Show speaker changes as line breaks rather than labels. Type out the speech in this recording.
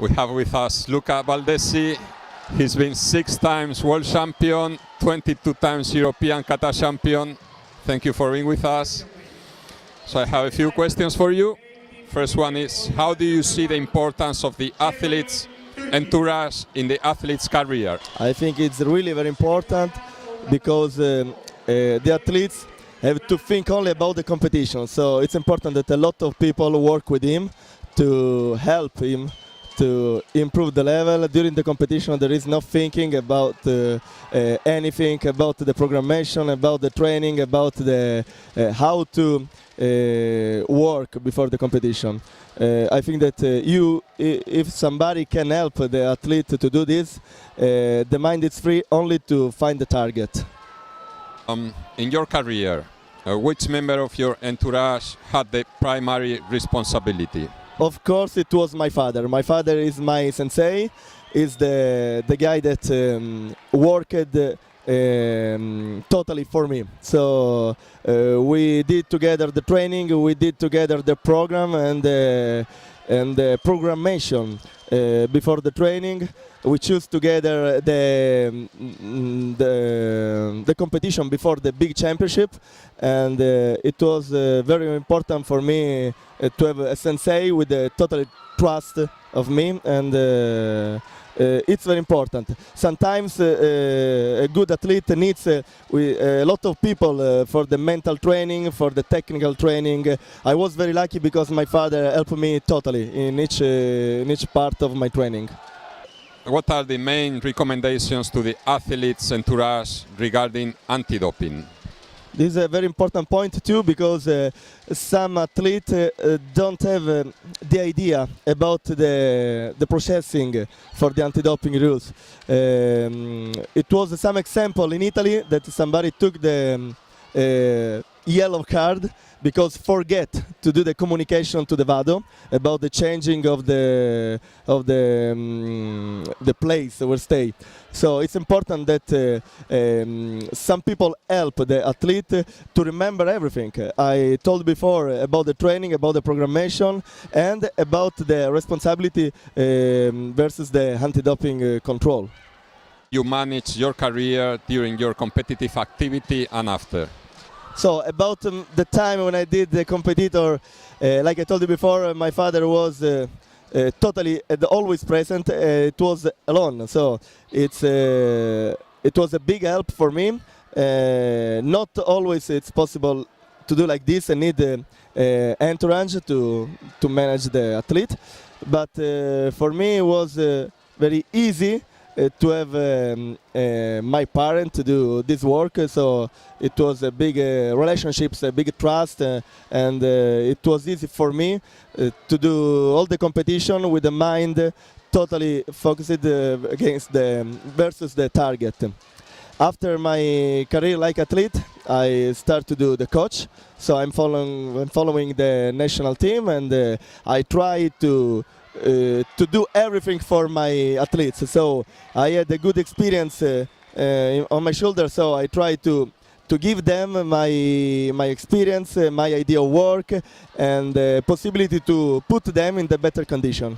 We have with us Luca Valdesi. He's been 6 times world champion, 22 times European Kata champion. Thank you for being with us. So I have a few questions for you. First one is, how do you see the importance of the athlete's entourage in the athlete's career?
I think it's really very important because the athletes have to think only about the competition. So it's important that a lot of people work with him to help him to improve the level. During the competition there is no thinking about anything, about the programmation, about the training, about the how to work before the competition. I think that if somebody can help the athlete to do this, the mind is free only to find the target.
In your career, which member of your entourage had the primary responsibility?
Of course, it was my father. My father is my sensei, is the guy that worked totally for me. So we did together the training, we did together the program and the programmation before the training. We choose together the competition before the big championship, and it was very important for me to have a sensei with a total trust of me, and it's very important. Sometimes a good athlete needs a lot of people for the mental training, for the technical training. I was very lucky because my father helped me totally in each part of my training.
What are the main recommendations to the athletes' entourage regarding anti-doping?
This is a very important point too, because some athletes don't have the idea about the processing for the anti-doping rules. It was some example in Italy that somebody took the yellow card because forget to do the communication to the VADO about the changing of the place where stay. So it's important that some people help the athlete to remember everything. I told before about the training, about the programmation, and about the responsibility versus the anti-doping control.
You manage your career during your competitive activity and after.
So about the time when I did the competitor, like I told you before, my father was totally always present. It was alone, so it was a big help for me. Not always it's possible to do like this. I need entourage to manage the athlete, but for me it was very easy to have my parent to do this work, so it was a big relationships, a big trust, and it was easy for me to do all the competition with the mind totally focused against versus the target. After my career like athlete, I start to do the coach, so I'm following the national team, and I try to do everything for my athletes. So I had a good experience on my shoulder, so I try to give them my experience, my idea of work, and the possibility to put them in the better condition.